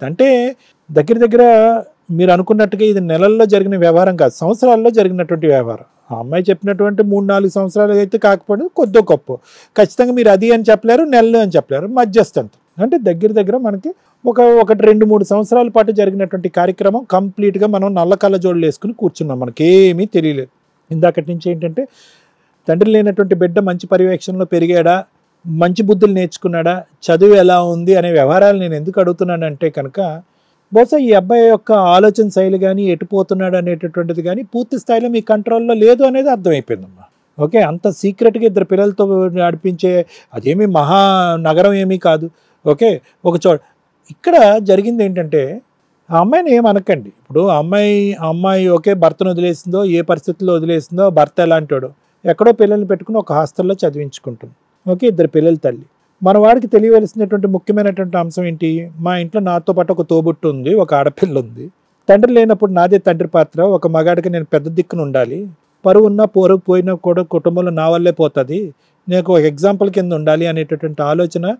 అంటే దగ్గర దగ్గర మీరు అనుకున్నట్టుగా ఇది నెలల్లో జరిగిన వ్యవహారం కాదు, సంవత్సరాల్లో జరిగినటువంటి వ్యవహారం. ఆ అమ్మాయి చెప్పినటువంటి 3-4 సంవత్సరాలు అయితే కాకపోతే కొద్దో గొప్ప, ఖచ్చితంగా మీరు అది అని చెప్పలేరు, నెలలు అని చెప్పలేరు, మధ్యస్థంత. అంటే దగ్గర దగ్గర మనకి ఒకటి 2-3 సంవత్సరాల పాటు జరిగినటువంటి కార్యక్రమం కంప్లీట్గా మనం నల్ల కళ్ళజోళ్ళు వేసుకుని కూర్చున్నాం, మనకేమీ తెలియలేదు. ఇందాకటి నుంచి ఏంటంటే తండ్రి లేనటువంటి బిడ్డ మంచి పర్యవేక్షణలో పెరిగాడా, మంచి బుద్ధులు నేర్చుకున్నాడా, చదువు ఎలా ఉంది అనే వ్యవహారాలు నేను ఎందుకు అడుగుతున్నానంటే కనుక బహుశా ఈ అబ్బాయి యొక్క ఆలోచన శైలి కానీ ఎటుపోతున్నాడు అనేటటువంటిది కానీ పూర్తి స్థాయిలో మీ కంట్రోల్లో లేదు అనేది అర్థమైపోయిందమ్మా. ఓకే, అంత సీక్రెట్గా 2 పిల్లలతో నడిపించే అదేమీ మహానగరం ఏమీ కాదు. ఓకే, ఇక్కడ జరిగింది ఏంటంటే ఆ అమ్మాయిని ఏమనకండి. ఇప్పుడు అమ్మాయి ఓకే భర్తను వదిలేసిందో, ఏ పరిస్థితుల్లో వదిలేసిందో, భర్త ఎలాంటాడో, ఎక్కడో పిల్లల్ని పెట్టుకుని ఒక హాస్టల్లో చదివించుకుంటుంది. ఓకే, 2 పిల్లల తల్లి. మన వాడికి తెలియవలసినటువంటి ముఖ్యమైనటువంటి అంశం ఏంటి, మా ఇంట్లో నాతో పాటు ఒక తోబుట్టు ఉంది, ఒక ఆడపిల్ల ఉంది, తండ్రి లేనప్పుడు నాదే తండ్రి పాత్ర, ఒక మగాడికి నేను పెద్ద దిక్కును ఉండాలి, పరువు ఉన్నా పోరుకు పోయినా కూడా కుటుంబంలో నా వల్లే పోతుంది, నేను ఒక ఎగ్జాంపుల్ కింద ఉండాలి అనేటటువంటి ఆలోచన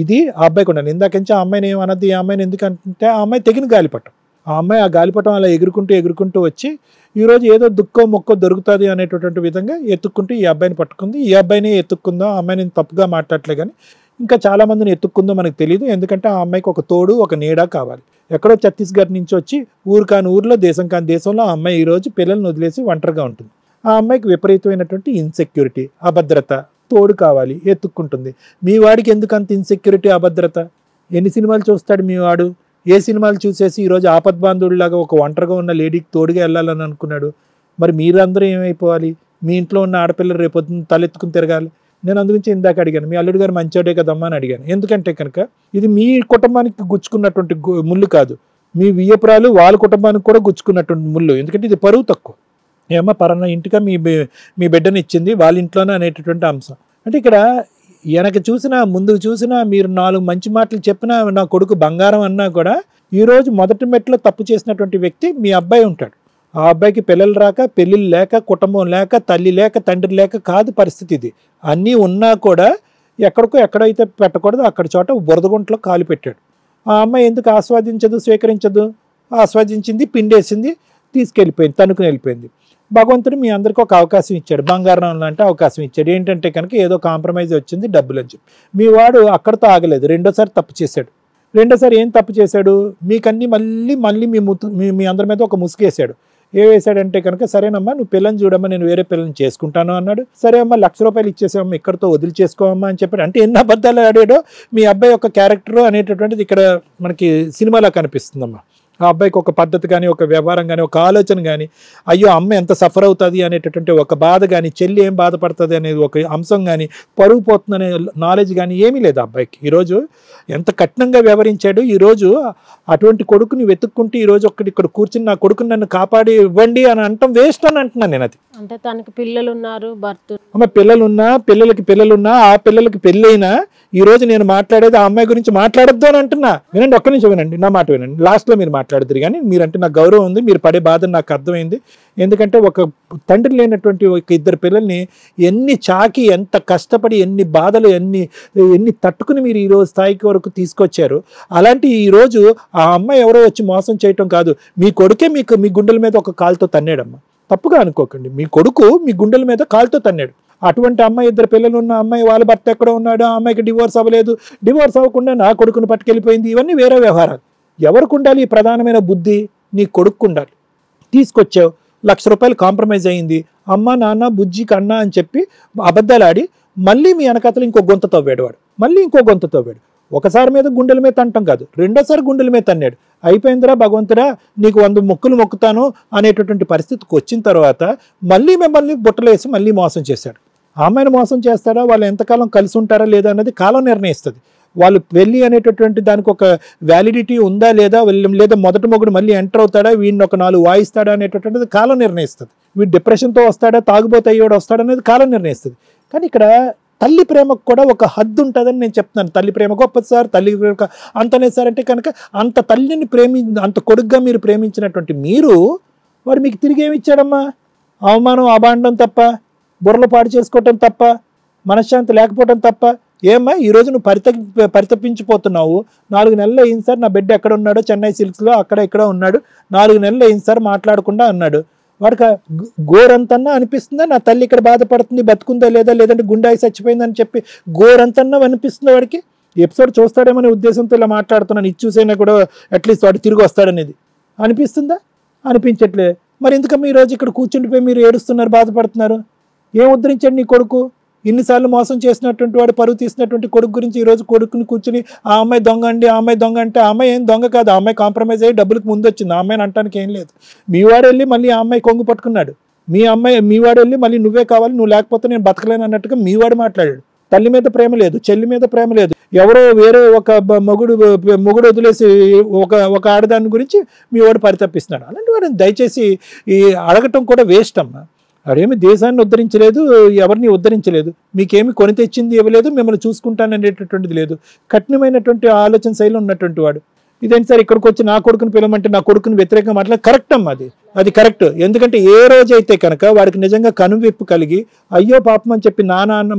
ఇది ఆ అబ్బాయికి ఉండాలి. ఇందాకించి ఆ అమ్మాయిని ఏమన్నది, ఈ అమ్మాయిని ఎందుకంటే ఆ అమ్మాయి తెగిన గాలిపటం, ఆ అమ్మాయి ఆ గాలిపటం అలా ఎగురుకుంటూ వచ్చి ఈరోజు ఏదో దుక్కో మొక్కో దొరుకుతుంది అనేటటువంటి విధంగా ఎత్తుక్కుంటూ ఈ అబ్బాయిని పట్టుకుంది. ఈ అబ్బాయిని ఎత్తుక్కుందో, ఆ అమ్మాయిని తప్పుగా మాట్లాడలే కానీ ఇంకా చాలామందిని ఎత్తుక్కుందో మనకు తెలియదు. ఎందుకంటే ఆ అమ్మాయికి ఒక తోడు, ఒక నీడ కావాలి. ఎక్కడో ఛత్తీస్గఢ్ నుంచి వచ్చి ఊరు కాని ఊరిలో, దేశం కాని దేశంలో ఆ అమ్మాయి ఈరోజు పిల్లల్ని వదిలేసి ఒంటరిగా ఉంటుంది. ఆ అమ్మాయికి విపరీతమైనటువంటి ఇన్సెక్యూరిటీ, అభద్రత, తోడు కావాలి, ఎత్తుక్కుంటుంది. మీ వాడికి ఎందుకు అంత ఇన్సెక్యూరిటీ, అభద్రత? ఎన్ని సినిమాలు చూస్తాడు మీ వాడు? ఏ సినిమాలు చూసేసి ఈరోజు ఆపద్బాంధుడిలాగా ఒక ఒంటరిగా ఉన్న లేడీకి తోడుగా వెళ్ళాలని అనుకున్నాడు? మరి మీరందరూ ఏమైపోవాలి? మీ ఇంట్లో ఉన్న ఆడపిల్లలు రేపొద్దున తలెత్తుకుని తిరగాలి. నేను అందుగురించి ఇందాక అడిగాను, మీ అల్లుడు గారు మంచోడే కదమ్మా అని అడిగాను. ఎందుకంటే కనుక ఇది మీ కుటుంబానికి గుచ్చుకున్నటువంటి ముళ్ళు కాదు, మీ వియ్యపురాలు వాళ్ళ కుటుంబానికి కూడా గుచ్చుకున్నటువంటి ముళ్ళు. ఎందుకంటే ఇది పరువు తక్కువ. ఏమో పరాన్న ఇంటిగా మీ బిడ్డని ఇచ్చింది వాళ్ళ ఇంట్లోనే అనేటటువంటి అంశం. అంటే ఇక్కడ వెనక చూసినా ముందుకు చూసినా మీరు 4 మంచి మాటలు చెప్పినా, నా కొడుకు బంగారం అన్నా కూడా ఈరోజు మొదటి మెట్లో తప్పు చేసినటువంటి వ్యక్తి మీ అబ్బాయి ఉంటాడు. ఆ అబ్బాయికి పిల్లలు రాక, పెళ్ళిళ్ళు లేక, కుటుంబం లేక, తల్లి లేక, తండ్రి లేక కాదు పరిస్థితి ఇది. అన్నీ ఉన్నా కూడా ఎక్కడైతే పెట్టకూడదు అక్కడ చోట బురదగుంటలో కాలు పెట్టాడు. ఆ అమ్మాయి ఎందుకు ఆస్వాదించదు, స్వీకరించదు? ఆస్వాదించింది, పిండేసింది, తీసుకెళ్ళిపోయింది, తనుకుని వెళ్ళిపోయింది. భగవంతుడు మీ అందరికీ ఒక అవకాశం ఇచ్చాడు, బంగారం లాంటి అవకాశం ఇచ్చాడు. ఏంటంటే కనుక ఏదో కాంప్రమైజ్ వచ్చింది, డబ్బులు అని చెప్పి. మీ వాడు అక్కడితో ఆగలేదు, రెండోసారి తప్పు చేశాడు. రెండోసారి ఏం తప్పు చేశాడు? మీకన్నీ మళ్ళీ మీ అందరి మీద ఒక ముసుగేశాడు. ఏ వేశాడంటే కనుక, సరేనమ్మా నువ్వు పిల్లని చూడమ్మా, నేను వేరే పిల్లని చేసుకుంటాను అన్నాడు. సరే అమ్మా, ₹1,00,000 ఇచ్చేసామమ్మా, ఇక్కడితో వదిలి చేసుకోవమ్మా అని చెప్పాడు. అంటే ఎన్ని అబద్ధాలు ఆడాడో మీ అబ్బాయి యొక్క క్యారెక్టర్ అనేటటువంటిది ఇక్కడ మనకి సినిమాలో కనిపిస్తుందమ్మా. ఆ అబ్బాయికి ఒక పద్ధతి కానీ, ఒక వ్యవహారం కానీ, ఒక ఆలోచన కానీ, అయ్యో అమ్మ ఎంత సఫర్ అవుతుంది అనేటటువంటి ఒక బాధ కానీ, చెల్లి ఏం బాధపడుతుంది అనేది ఒక అంశం కానీ, పరుగు పోతుందనే నాలెడ్జ్ కానీ ఏమీ లేదు ఆ అబ్బాయికి. ఈరోజు ఎంత కఠినంగా వ్యవహరించాడు. ఈరోజు అటువంటి కొడుకుని వెతుక్కుంటే ఈరోజు ఇక్కడ కూర్చుని నా కొడుకుని నన్ను కాపాడి ఇవ్వండి అని అంటాం వేస్ట్ అని అంటున్నాను నేను. అది అంటే తనకి పిల్లలు ఉన్నారు, భర్త అమ్మ పిల్లలున్నా, పిల్లలున్నా, ఆ పిల్లలకి పెళ్ళైనా ఈరోజు నేను మాట్లాడేది ఆ అమ్మాయి గురించి మాట్లాడొద్దు అని అంటున్నా. వినండి, ఒక్క నిమిషం వినండి, నా మాట వినండి. లాస్ట్లో మీరు మాట్లాడుతురు కానీ మీరంటే నాకు గౌరవం ఉంది, మీరు పడే బాధ నాకు అర్థమైంది. ఎందుకంటే ఒక తండ్రి లేనటువంటి ఒక 2 పిల్లల్ని ఎన్ని చాకి, ఎంత కష్టపడి, ఎన్ని బాధలు, ఎన్ని తట్టుకుని మీరు ఈరోజు స్థాయికి వరకు తీసుకొచ్చారు. అలాంటి ఈరోజు ఆ అమ్మాయి ఎవరో వచ్చి మోసం చేయటం కాదు, మీ కొడుకే మీ గుండెల మీద ఒక కాలుతో తన్నాడమ్మా. తప్పుగా అనుకోకండి, మీ కొడుకు మీ గుండెల మీద కాలుతో తన్నాడు. అటువంటి అమ్మాయి, 2 పిల్లలు ఉన్న అమ్మాయి, వాళ్ళ భర్త ఎక్కడ ఉన్నాడు, ఆ అమ్మాయికి డివోర్స్ అవ్వలేదు, డివోర్స్ అవ్వకుండా నా కొడుకును పట్టుకెళ్ళిపోయింది. ఇవన్నీ వేరే వ్యవహారాలు. ఎవరికి ఉండాలి ఈ ప్రధానమైన బుద్ధి? నీ కొడుకు ఉండాలి. తీసుకొచ్చావు, ₹1,00,000 కాంప్రమైజ్ అయింది, అమ్మ నాన్న బుజ్జికి అన్న అని చెప్పి అబద్ధాలు ఆడి మళ్ళీ మీ వెనకతలు ఇంకో గొంత తవ్వాడు వాడు, మళ్ళీ ఇంకో గొంత తవ్వాడు. ఒకసారి మీద గుండెల మీద అంటాం కాదు, రెండోసారి గుండెల మీద తన్నాడు. అయిపోయిందిరా భగవంతుడా, నీకు 100 మొక్కులు మొక్కుతాను అనేటటువంటి పరిస్థితికి వచ్చిన తర్వాత మళ్ళీ మిమ్మల్ని బుట్టలేసి మళ్ళీ మోసం చేశాడు. ఆ అమ్మాయిని మోసం చేస్తాడా, వాళ్ళు ఎంతకాలం కలిసి ఉంటారా లేదా అన్నది కాలం నిర్ణయిస్తుంది. వాళ్ళు పెళ్ళి అనేటటువంటి దానికి ఒక వ్యాలిడిటీ ఉందా లేదా, లేదా మొదటి మొగుడు మళ్ళీ ఎంటర్ అవుతాడా, వీడిని ఒక 4 వాయిస్తాడా అనేటటువంటిది కాలం నిర్ణయిస్తుంది. వీడు డిప్రెషన్తో వస్తాడా, తాగుబోతే అయ్యోడు వస్తాడా అనేది కాలం నిర్ణయిస్తుంది. కానీ ఇక్కడ తల్లి ప్రేమకు కూడా ఒక హద్దు ఉంటుందని నేను చెప్తున్నాను. తల్లి ప్రేమ గొప్పది సార్, తల్లి ప్రేమ అంతలేదు సార్ అంటే కనుక అంత తల్లిని అంత కొడుగ్గా మీరు ప్రేమించినటువంటి మీరు, వాడు మీకు తిరిగి ఏమి ఇచ్చాడమ్మా? అవమానం, అబాండం తప్ప, బుర్రలు పాడు చేసుకోవటం తప్ప, మనశ్శాంతి లేకపోవటం తప్ప ఏమ్మా ఈరోజు నువ్వు పరితపించిపోతున్నావు. 4 నెలలు అయింది సార్, నా బిడ్డ ఎక్కడ ఉన్నాడో చెన్నై సిల్క్స్లో అక్కడ ఇక్కడ ఉన్నాడు, 4 నెలలు అయింది సార్ మాట్లాడకుండా అన్నాడు. వాడికి గోరంతన్నా అనిపిస్తుందా నా తల్లి ఇక్కడ బాధపడుతుంది, బతుకుందా లేదా, లేదంటే గుండాయి చచ్చిపోయిందని చెప్పి గోరంతన్నా అనిపిస్తుందా వాడికి? ఎపిసోడ్ చూస్తాడేమనే ఉద్దేశంతో ఇలా మాట్లాడుతున్నాను. ఇది చూసైనా కూడా అట్లీస్ట్ వాడు తిరిగి వస్తాడనేది అనిపిస్తుందా? అనిపించట్లే. మరి ఎందుకమ్మా ఈరోజు ఇక్కడ కూర్చుండిపోయి మీరు ఏడుస్తున్నారు, బాధపడుతున్నారు? ఏం ఉద్ధరించండి నీ కొడుకు? ఇన్నిసార్లు మోసం చేసినటువంటి వాడు, పరువు తీసినటువంటి కొడుకు గురించి ఈరోజు కొడుకుని కూర్చుని ఆ అమ్మాయి దొంగ అండి, ఆ అమ్మాయి దొంగ అంటే, ఆ అమ్మాయి ఏం దొంగ కాదు, ఆ అమ్మాయి కాంప్రమైజ్ అయ్యి డబ్బులకు ముందు వచ్చింది, ఆ అమ్మాయిని అంటానికి ఏం లేదు. మీ వాడు వెళ్ళి మళ్ళీ ఆ అమ్మాయి కొంగు పట్టుకున్నాడు, మీ వాడు వెళ్ళి మళ్ళీ నువ్వే కావాలి, నువ్వు లేకపోతే నేను బతకలేను అన్నట్టుగా మీ వాడు మాట్లాడాడు. తల్లి మీద ప్రేమ లేదు, చెల్లి మీద ప్రేమ లేదు, ఎవరో వేరే ఒక మొగుడు వదిలేసి ఒక ఆడదాని గురించి మీ వాడు పరితపిస్తున్నాడు. అలాంటి వాడిని దయచేసి ఈ అడగటం కూడా వేస్ట్ అమ్మా. అదేమి దేశాన్ని ఉద్ధరించలేదు, ఎవరిని ఉద్ధరించలేదు, మీకేమి కొని తెచ్చింది ఇవ్వలేదు, మిమ్మల్ని చూసుకుంటాననేటటువంటిది లేదు. కఠినమైనటువంటి ఆలోచన శైలి ఉన్నటువంటి వాడు. ఇదేంటి సార్ ఇక్కడికి వచ్చి నా కొడుకుని పిలవమంటే నా కొడుకుని వ్యతిరేకంగా మాట్లాడి కరెక్ట్ అమ్మా, అది కరెక్ట్. ఎందుకంటే ఏ రోజైతే కనుక వాడికి నిజంగా కనువిప్పు కలిగి అయ్యో పాపం అని చెప్పి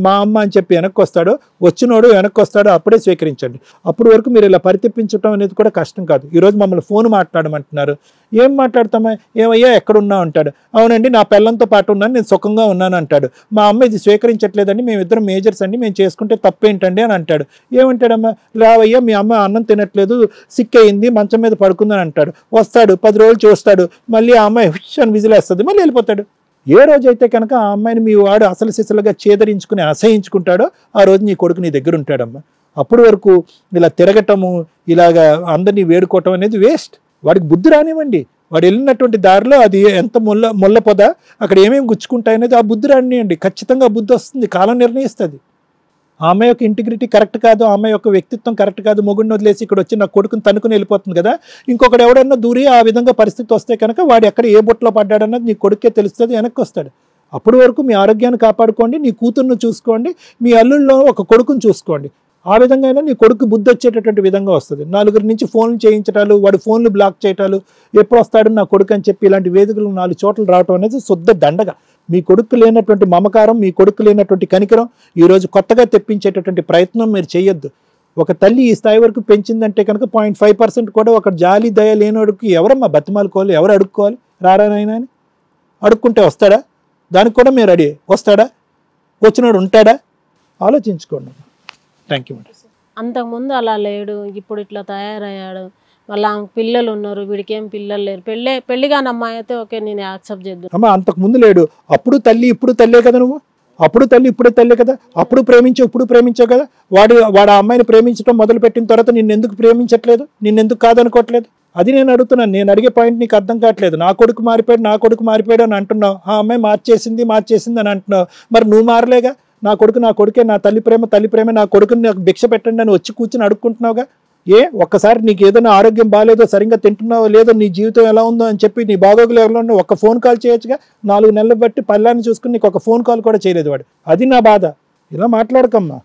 మా అమ్మ అని చెప్పి వెనక్కి వస్తాడో, వచ్చినోడు వెనక్కి వస్తాడో అప్పుడే స్వీకరించండి. అప్పటి వరకు మీరు ఇలా పరితపించడం అనేది కూడా కష్టం కాదు. ఈరోజు మమ్మల్ని ఫోన్ మాట్లాడమంటున్నారు, ఏం మాట్లాడతామా, ఏమయ్యా ఎక్కడున్నా అంటాడు. అవునండి నా పిల్లలతో పాటు ఉన్నాను, నేను సుఖంగా ఉన్నాను అంటాడు. మా అమ్మ ఇది స్వీకరించట్లేదండి, మేమిద్దరం మేజర్స్ అండి, మేము చేసుకుంటే తప్పేంటండి అని అంటాడు. ఏమంటాడమ్మా, రావయ్యా మీ అమ్మ అన్నం తినట్లేదు, సిక్ అయింది, మంచం మీద పడుకుందని అంటాడు. వస్తాడు 10 రోజులు చూస్తాడు, మళ్ళీ ఆ అమ్మాయి హుష్ అని విజిలేస్తుంది, మళ్ళీ వెళ్ళిపోతాడు. ఏ రోజైతే కనుక ఆ అమ్మాయిని మీ వాడు అసలు సిసలుగా చేదరించుకుని అసహించుకుంటాడో ఆ రోజు నీ కొడుకు నీ దగ్గర ఉంటాడమ్మా. అప్పటి వరకు ఇలా తిరగటము, ఇలాగా అందరినీ వేడుకోవటం అనేది వేస్ట్. వాడికి బుద్ధి రానివ్వండి. వాడు వెళ్ళినటువంటి దారిలో అది ఎంత ముళ్ళ పొద, అక్కడ ఏమేమి గుచ్చుకుంటాయనేది ఆ బుద్ధి రానివ్వండి. ఖచ్చితంగా బుద్ధి వస్తుంది, కాలం నిర్ణయిస్తుంది. ఆ అమ్మాయి యొక్క ఇంటిగ్రిటీ కరెక్ట్ కాదు, ఆ అమ్మాయి యొక్క వ్యక్తిత్వం కరెక్ట్ కాదు, మొగుడిని వదిలేసి ఇక్కడ వచ్చి నా కొడుకుని తనుకుని వెళ్ళిపోతుంది కదా. ఇంకొకటి ఎవడన్నా దూరి ఆ విధంగా పరిస్థితి వస్తే కనుక వాడు ఎక్కడ ఏ బొట్లో పడ్డాడన్నది నీ కొడుకే తెలుస్తుంది, వెనక్కి వస్తాడు. అప్పటి వరకు మీ ఆరోగ్యాన్ని కాపాడుకోండి, నీ కూతుర్ను చూసుకోండి, మీ అల్లుల్లో ఒక కొడుకుని చూసుకోండి. ఆ విధంగా అయినా నీ కొడుకు బుద్ధి వచ్చేటటువంటి విధంగా వస్తుంది. 4 నుంచి ఫోన్లు చేయించటాలు, వాడు ఫోన్లు బ్లాక్ చేయటాలు, ఎప్పుడు వస్తాడు నా కొడుకు అని చెప్పి ఇలాంటి వేదికలు 4 చోట్ల రావటం అనేది శుద్ధ దండగా. మీ కొడుకు లేనటువంటి మమకారం, మీ కొడుకు లేనటువంటి కనికరం ఈరోజు కొత్తగా తెప్పించేటటువంటి ప్రయత్నం మీరు చేయొద్దు. ఒక తల్లి ఈ స్థాయి వరకు పెంచిందంటే కనుక 0.5% కూడా ఒక జాలి దయ లేనోడికి ఎవరమ్మా బతిమాలుకోవాలి, ఎవరు అడుక్కోవాలి? రారానైనా అని అడుక్కుంటే వస్తాడా? దానికి కూడా మీరు రెడీ వస్తాడా? వచ్చినోడు ఉంటాడా? ఆలోచించుకోండి. Thank you madam. అంతకుముందు అలా లేడు, ఇప్పుడు ఇట్లా తయారయ్యాడు. వాళ్ళ పిల్లలు ఉన్నారు, వీడికి ఏం పిల్లలు లేరు. పెళ్లి కాని అమ్మాయి అయితే ఓకే, నేను యాక్సెప్ట్ చేద్దాం. అమ్మ అంతకు ముందు లేడు, అప్పుడు తల్లి ఇప్పుడు తల్లే కదా నువ్వు. అప్పుడు తల్లి ఇప్పుడే తల్లే కదా. అప్పుడు ప్రేమించావు, ఇప్పుడు ప్రేమించావు కదా. వాడు ఆ అమ్మాయిని ప్రేమించడం మొదలుపెట్టిన తర్వాత నిన్నెందుకు ప్రేమించట్లేదు, నిన్నెందుకు కాదనుకోవట్లేదు? అది నేను అడుగుతున్నాను. నేను అడిగే పాయింట్ నీకు అర్థం కావట్లేదు. నా కొడుకు మారిపోయాడు అని అంటున్నావు, ఆ అమ్మాయి మార్చేసింది అని అంటున్నావు. మరి నువ్వు మారలేగా. నా కొడుకే, నా తల్లి ప్రేమ, నా కొడుకుని నాకు భిక్ష పెట్టండి అని వచ్చి కూర్చొని అడుక్కుంటున్నావుగా. ఒక్కసారి నీకు ఏదైనా ఆరోగ్యం బాగాలేదో, సరిగ్గా తింటున్నావో లేదో, నీ జీవితం ఎలా ఉందో అని చెప్పి నీ బాగోగులు ఎవరో ఒక ఫోన్ కాల్ చేయొచ్చుగా. 4 నెలలు బట్టి పల్లాన్ని చూసుకుని నీకు ఒక ఫోన్ కాల్ కూడా చేయలేదు వాడు. అది నా బాధ. ఇలా మాట్లాడకమ్మా.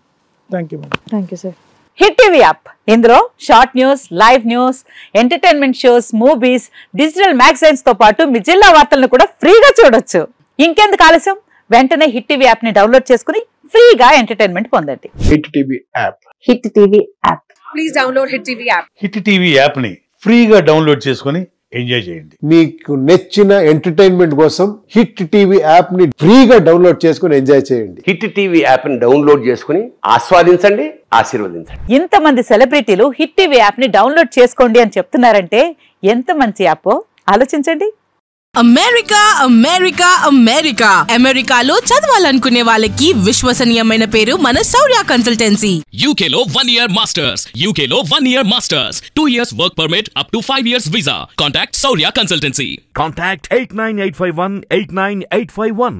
Thank you madam. Thank you sir. Hit TV app, ఇందులో short news, live news, entertainment shows, movies, digital magazines తో పాటు మీ జిల్లా వార్తలను కూడా ఫ్రీగా చూడొచ్చు. ఇంకెందుకు ఆలస్యం, వెంటనే హిట్ టీవీ యాప్ ని డౌన్లోడ్ చేసుకుని ఫ్రీగా ఎంటర్టైన్మెంట్ పొందండి. Hit TV app. Hit TV app. Please download hit TV app. Hit TV app ని ఫ్రీగా డౌన్లోడ్ చేసుకుని ఎంజాయ్ చేయండి. మీకు నచ్చిన ఎంటర్టైన్మెంట్ కోసం హిట్ టీవీ యాప్ ని ఫ్రీగా డౌన్లోడ్ చేసుకుని ఎంజాయ్ చేయండి. హిట్ టీవీ యాప్ ని డౌన్లోడ్ చేసుకుని ఆస్వాదించండి, ఆశీర్వదించండి. ఇంతమంది సెలబ్రిటీలు హిట్ టీవీ యాప్ ని డౌన్లోడ్ చేసుకోండి అని చెప్తున్నారంటే ఎంత మంచి యాప్ ఆలోచించండి. అమెరికాలో చదవాలనుకునే వాళ్ళకి విశ్వసనీయమైన పేరు మన శౌర్య కన్సల్టెన్సీ. UK లో 1 year masters, UK లో 1 year masters, 2 years work permit up to 5 years visa. Contact Saurya Consultancy. Contact 89851 89851.